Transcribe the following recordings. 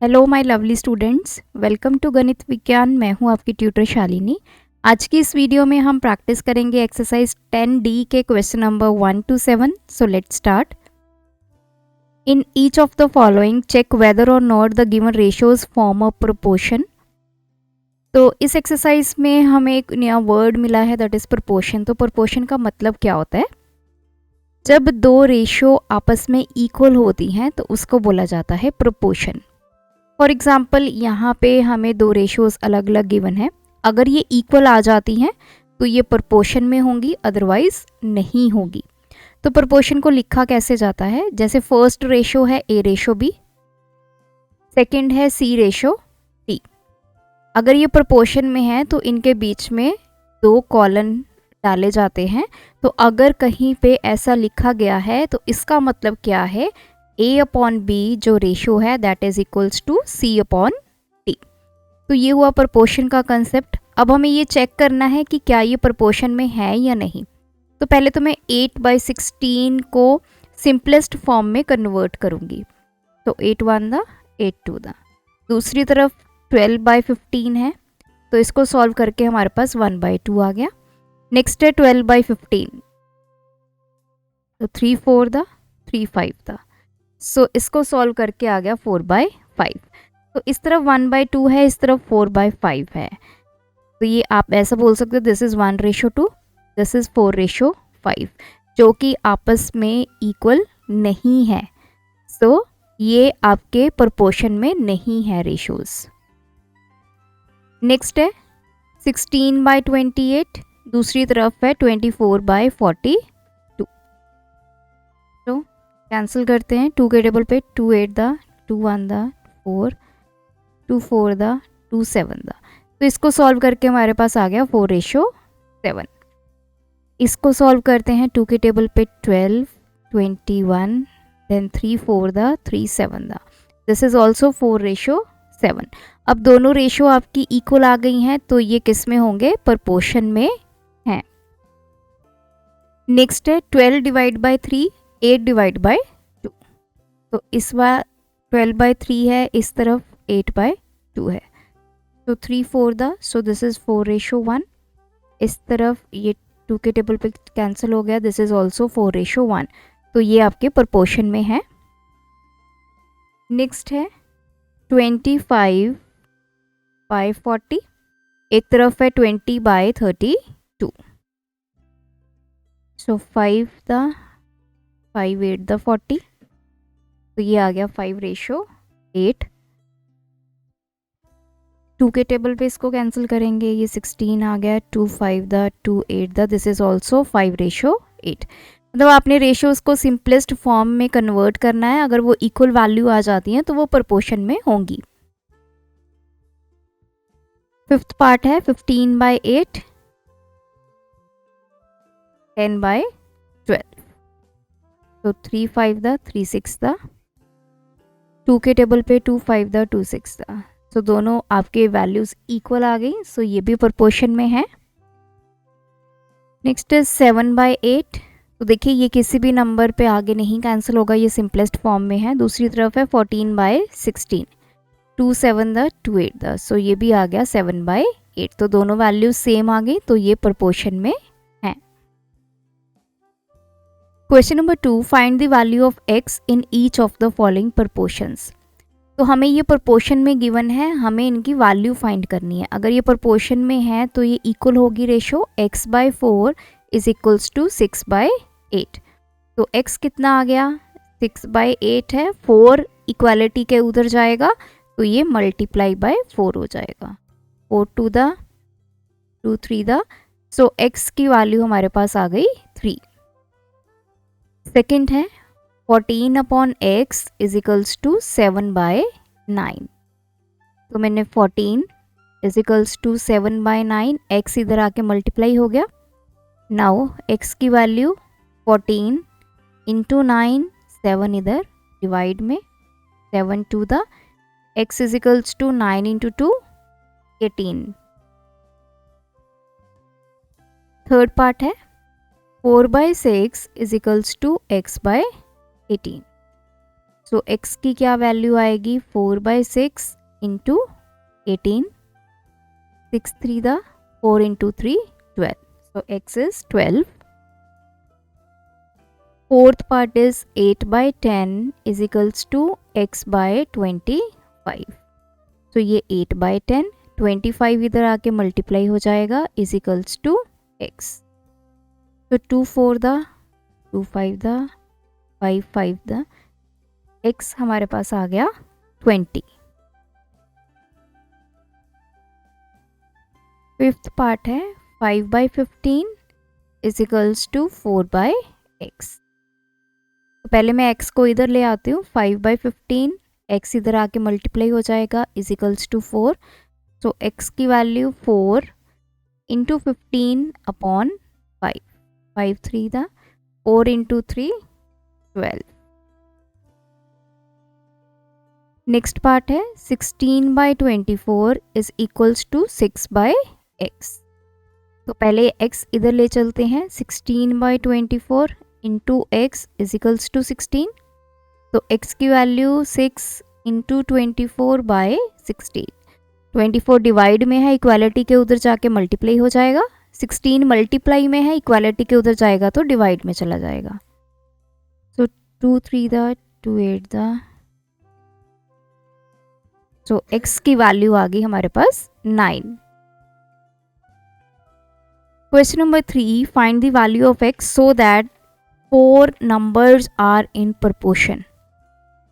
Hello my lovely students, welcome to Ganit Vigyan. मैं हूं आपकी ट्यूटर शालिनी। आज की इस वीडियो में हम प्रैक्टिस करेंगे एक्सरसाइज 10D के question number 1 to 7। So let's start. In each of the following check whether और not the given ratios form a proportion. तो इस एक्सरसाइज में हमें एक नया वर्ड मिला है, दैट इज प्रोपोर्शन। तो प्रोपोर्शन का मतलब क्या होता है? जब दो रेशियो आपस में इक्वल होती हैं तो उसको बोला जाता है प्रोपोर्शन। फॉर एग्जाम्पल यहाँ पे हमें दो रेशियोज अलग अलग गिवन है। अगर ये इक्वल आ जाती हैं तो ये प्रोपोर्शन में होंगी, अदरवाइज नहीं होगी। तो प्रोपोर्शन को लिखा कैसे जाता है? जैसे फर्स्ट रेशियो है A रेशियो B, सेकंड है C रेशियो D। अगर ये प्रोपोर्शन में है तो इनके बीच में दो कॉलन डाले जाते हैं। तो अगर कहीं पे ऐसा लिखा गया है तो इसका मतलब क्या है? A अपॉन B जो रेशियो है that is equals to C upon D। तो ये हुआ प्रोपोर्शन का कंसेप्ट। अब हमें ये चेक करना है कि क्या ये प्रोपोर्शन में है या नहीं। तो पहले तो मैं 8/16 को सिंपलेस्ट फॉर्म में कन्वर्ट करूंगी। तो 8 1 द 8 2 द। दूसरी तरफ 12/15 है, तो इसको सॉल्व करके हमारे पास 1/2 आ गया। नेक्स्ट है 12/15, तो 3 4 द 3 5 द। सो इसको सॉल्व करके आ गया 4/5। तो इस तरफ 1/2 है, इस तरफ 4/5 है। तो ये आप ऐसा बोल सकते हो दिस इज 1:2, दिस इज 4:5, जो कि आपस में इक्वल नहीं है। सो ये आपके प्रोपोर्शन में नहीं है रेशियोज। नेक्स्ट है 16/28, दूसरी तरफ है 24/42। तो कैंसिल करते हैं। 2 के टेबल पे 2 8 द 2 1 द 4 2 4 द 2 7 द। तो इसको सॉल्व करके हमारे पास आ गया 4:7। इसको सॉल्व करते हैं। 2 के टेबल पे 12 21 देन 3 4 द 3 7 द। This is also 4:7। अब दोनों रेशियो आपकी इक्वल आ गई हैं, तो ये किस में होंगे? प्रोपोर्शन में हैं। नेक्स्ट है 12 डिवाइड बाई 3 8 डिवाइड बाई 2। तो इस बार 12/3 है, इस तरफ 8/2 है। तो 3 4 द, सो दिस इज 4:1। इस तरफ ये 2 के टेबल पे कैंसिल हो गया, दिस इज ऑल्सो 4:1। तो ये आपके प्रोपोर्शन में है। नेक्स्ट है 25/40, एक तरफ है 20/32। सो 5 द 5 8 द 40। तो ये आ गया 5:8। 2 के टेबल पे इसको कैंसिल करेंगे, ये 16 आ गया। 2 5 the 2 8 the, this is also 5:8। मतलब आपने रेशियोज को सिंपलेस्ट फॉर्म में कन्वर्ट करना है। अगर वो इक्वल वैल्यू आ जाती हैं तो वो प्रोपोर्शन में होंगी। फिफ्थ पार्ट है 15/8 10/12। तो 3 5 द 3 6 द। 2 के टेबल पे 2 5 द 2 6 द। तो दोनों आपके वैल्यूज इक्वल आ गई, सो ये भी प्रोपोर्शन में है। Next is 7/8। तो देखिए ये किसी भी नंबर पे आगे नहीं कैंसिल होगा, ये सिंपलेस्ट फॉर्म में है। दूसरी तरफ है 14/16 2 7 द 2 8 द। सो ये भी आ गया 7/8। तो दोनों वैल्यूज सेम आ गई, तो ये प्रोपोर्शन में है। Question number 2, find the value of x in each of the following proportions. तो हमें ये प्रोपोर्शन में गिवन है, हमें इनकी वैल्यू फाइंड करनी है। अगर ये प्रोपोर्शन में है तो ये इक्वल होगी ratio x/4 is equals to 6/8। तो x कितना आ गया? 6/8 है। 4 इक्वालिटी के उधर जाएगा तो ये मल्टीप्लाई बाय 4 हो जाएगा। 4 2 द 2 3 द। सो x की वैल्यू हमारे पास आ गई 3। सेकेंड है 14/x इज इक्वल्स टू 7/9। तो मैंने 14 इज इक्वल्स टू 7/9, x इधर आके मल्टीप्लाई हो गया। नाउ x की वैल्यू 14 इंटू 9, 7 इधर डिवाइड में 7 2 द। x is equals to 9 into 2 18। Third part है 4/6 is equals to x/18। So x की क्या वैल्यू आएगी 4/6 इंटू 18, 6 3 द 4 into 3 12, so x is 12. Fourth part is 8/10 is equals to x by 25. तो ये 8/10, 25 इधर आके मल्टीप्लाई हो जाएगा इज इक्वल्स टू x. तो 2 4 द 2 5 द 5 5 द x हमारे पास आ गया 20. फिफ्थ पार्ट है 5/15 इज इक्वल्स टू 4/x. तो पहले मैं x को इधर ले आती हूँ, 5/15 x इधर आके मल्टीप्लाई हो जाएगा is equals to 4. So x की वैल्यू 4 इंटू 15 अपॉन 5, 5 3 द 4 इंटू 3 12. नेक्स्ट पार्ट है 16/24 इज इक्वल्स टू 6/x. तो पहले x इधर ले चलते हैं, 16/24 into x is equals to 16. तो x की वैल्यू 6 इंटू 24/16. 24 डिवाइड में है, इक्वालिटी के उधर जाके मल्टीप्लाई हो जाएगा. 16 मल्टीप्लाई में है, इक्वालिटी के उधर जाएगा तो डिवाइड में चला जाएगा. सो 2 3 द 2 8 द. सो x की वैल्यू आ गई हमारे पास 9. Question number 3, find the value of x so that 4 numbers are in proportion.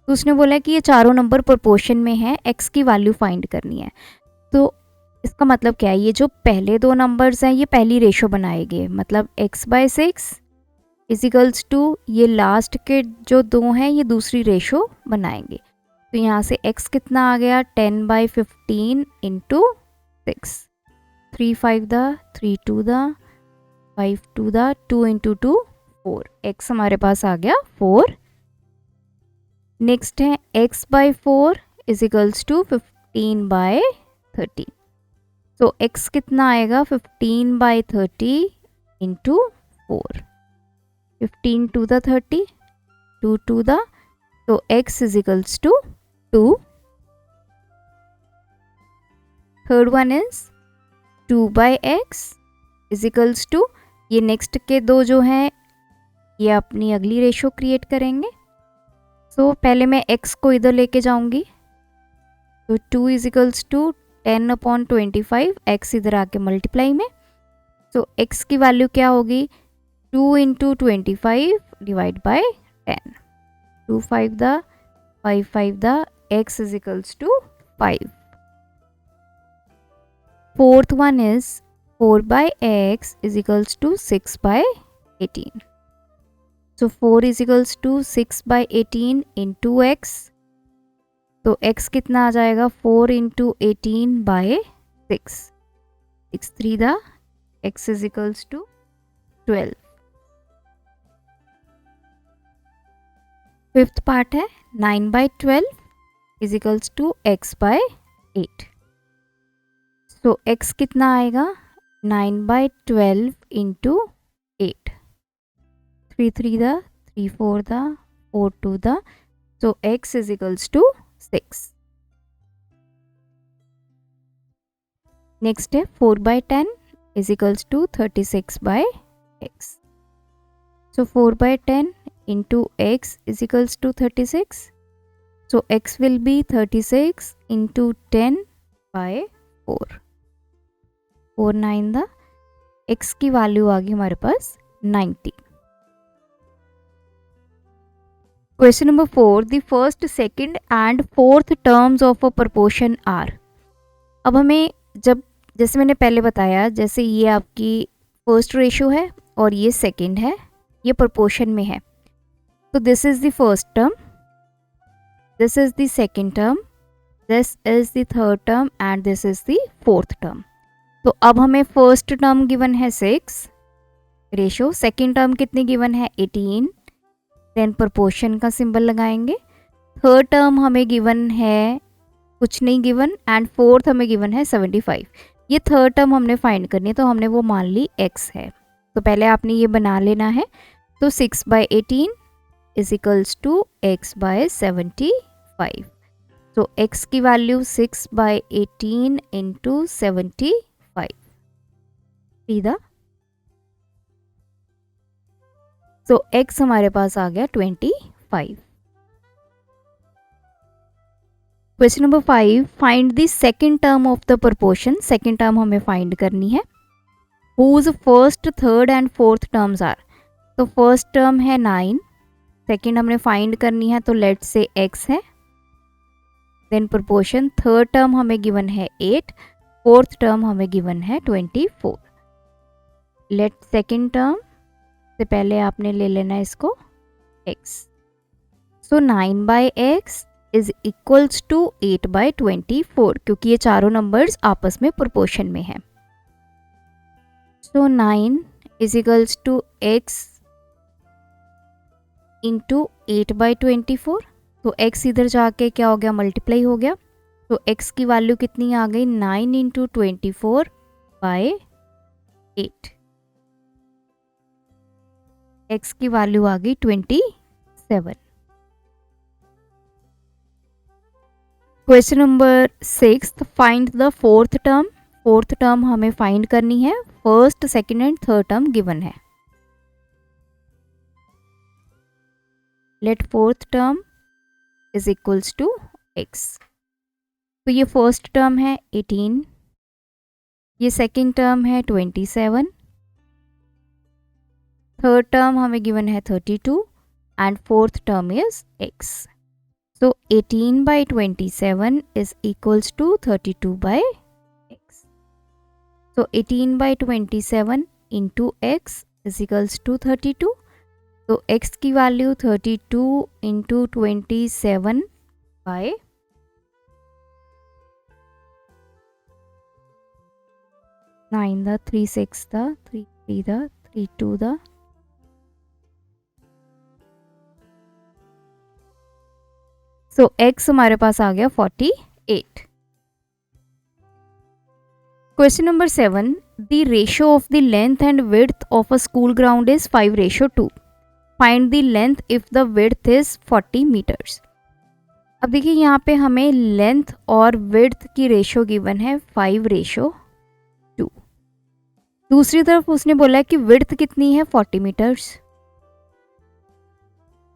तो उसने बोला कि ये चारों नंबर प्रोपोर्शन में है, x की वैल्यू फाइंड करनी है. तो इसका मतलब क्या है, ये जो पहले दो नंबर्स हैं ये पहली रेशो बनाएंगे, मतलब x/6 इज इक्वल्स टू ये लास्ट के जो दो हैं ये दूसरी रेशो बनाएंगे. तो यहाँ से x कितना आ गया 10/15 into 6, 3 5 the 3 2 the 5 2 the 2 into 2 4. x हमारे पास आ गया 4. नेक्स्ट है x/4 इज इक्वल्स टू 15/30. तो x कितना आएगा 15/30 इंटू 4, 15 2 द 30, 2 2 द. तो x is equals to 2. Third one is 2/x is equals to, ये नेक्स्ट के दो जो हैं ये अपनी अगली रेशो क्रिएट करेंगे. सो पहले मैं x को इधर लेके जाऊंगी, तो 2 इज इक्वल्स टू 10/25, x इधर आके मल्टीप्लाई में. सो x की वैल्यू क्या होगी 2 इंटू 25 डिवाइड बाय 10, 2 5 द 5 5 द x is equals to 5. Fourth one is 4/x is equals to 6/18. So 4 is equals to 6/18 into x. तो x कितना आ जाएगा 4 into 18/6, 6 3 the x is equals to 12. Fifth part है 9/12 is equals to x/8. So x कितना आएगा 9/12 into 8, 3 3 the 3 4 the 4 2 the. So x is equals to 6. Next है 4/10 is equals to 36/x. So 4/10 into x is equals to 36. So x will be 36 into 10/4, 4 9 द. x की value आ गई हमारे पास 90. Question number 4, the first second and fourth terms of a proportion are. अब हमें जब जैसे मैंने पहले बताया, जैसे ये आपकी फर्स्ट रेशो है और ये सेकंड है, ये प्रोपोर्शन में है. तो this is the first term, this is the second term, this is the third term and this is the fourth term. तो अब हमें फर्स्ट टर्म गिवन है 6 रेशो, सेकंड टर्म कितनी गिवन है 18, देन प्रोपोर्शन का सिंबल लगाएंगे. Third term हमें given है कुछ नहीं गिवन एंड फोर्थ हमें गिवन है 75. ये थर्ड टर्म हमने फाइंड करनी है, तो हमने वो मान ली x है. तो पहले आपने ये बना लेना है. तो 6/18 is equals to x by 75। तो x की वैल्यू 6 बाय 18 इंटू 75 सीधा। तो x हमारे पास आ गया 25। Question number 5, find the second term of the proportion. Second term हमें फाइंड करनी है। Whose first, third and fourth terms are. तो फर्स्ट टर्म है 9, सेकेंड हमने फाइंड करनी है तो लेट्स से x है, देन प्रोपोर्शन। थर्ड टर्म हमें गिवन है 8, फोर्थ टर्म हमें गिवन है 24। लेट सेकेंड टर्म से पहले आपने ले लेना है इसको x। So 9 by x is equals to 8 by 24, क्योंकि ये चारों नंबर्स आपस में प्रोपोर्शन में हैं। So 9 is equals to x into 8 by 24। तो x इधर जाके क्या हो गया, मल्टीप्लाई हो गया। तो x की वैल्यू कितनी आ गई, 9 इंटू 24 बाय 8। x की वैल्यू आ गई 27। Question number 6, find the fourth term. Fourth term हमें फाइंड करनी है। First, second and third term given है। Let fourth term is equals to x। तो ये फर्स्ट टर्म है 18, ये सेकंड टर्म है 27, थर्ड टर्म हमें गिवन है 32 and fourth term is x। So 18 by 27 is equals to 32 by x. So 18 by 27 into x is equals to 32. तो x की value 32 into 27 by 9 the 3 6 the 3 3 the 3 2 the so x हमारे पास आ गया 48। Question number 7, the ratio of the length and width of a school ground is 5:2। Find the length if the width is 40 meters. अब देखिए यहाँ पे हमें length और विड्थ की रेशियो गिवन है 5:2। दूसरी तरफ उसने बोला है कि विड्थ कितनी है, 40 मीटर्स।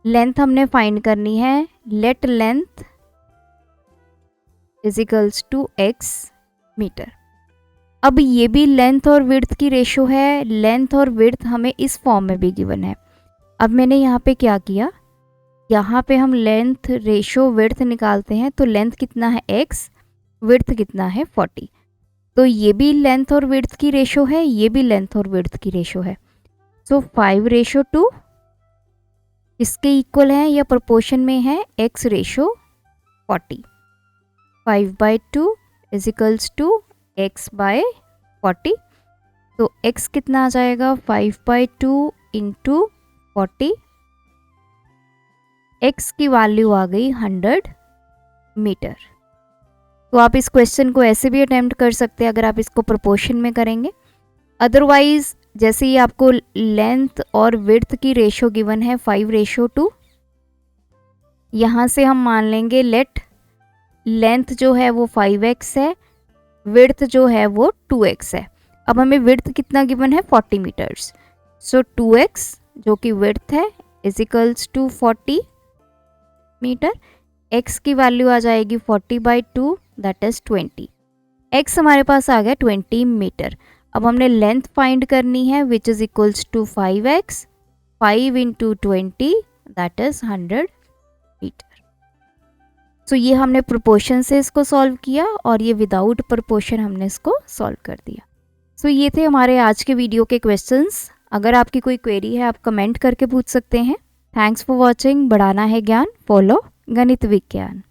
लेंथ हमने फाइंड करनी है। Let length is equals to x meter. अब ये भी लेंथ और विड्थ की रेशो है। लेंथ और विड्थ हमें इस फॉर्म में भी गिवन है। अब मैंने यहाँ पे क्या किया, यहाँ पे हम लेंथ रेशो विड्थ निकालते हैं। तो लेंथ कितना है x, विड्थ कितना है 40। तो ये भी लेंथ और विड्थ की रेशो है, ये भी लेंथ और विड्थ की रेशो है। सो 5:2 इसके इक्वल है या प्रोपोर्शन में है x ratio 40। 5/2 is equals to x by 40। तो x कितना आ जाएगा, 5/2 इंटू 40। x की वैल्यू आ गई 100 मीटर। तो आप इस क्वेश्चन को ऐसे भी अटेम्प्ट कर सकते हैं अगर आप इसको प्रोपोर्शन में करेंगे। अदरवाइज जैसे ही आपको लेंथ और विड्थ की रेशो गिवन है 5:2, यहाँ से हम मान लेंगे लेट लेंथ जो है वो 5x है, विड्थ जो है वो 2x है। अब हमें विड्थ कितना गिवन है, 40 मीटर्स। सो 2x जो कि विड्थ है is equals to 40 meter. x की वैल्यू आ जाएगी 40/2 दैट इज 20। x हमारे पास आ गया 20 मीटर। अब हमने लेंथ फाइंड करनी है which is equals to 5x, 5 into 20 that is 100 metre. So ये हमने प्रोपोर्शन से इसको सॉल्व किया और ये विदाउट प्रोपोर्शन हमने इसको सॉल्व कर दिया। सो ये थे हमारे आज के वीडियो के क्वेश्चंस। अगर आपकी कोई क्वेरी है आप कमेंट करके पूछ सकते हैं। Thanks for watching. बढ़ाना है ज्ञान, फॉलो गणित विज्ञान।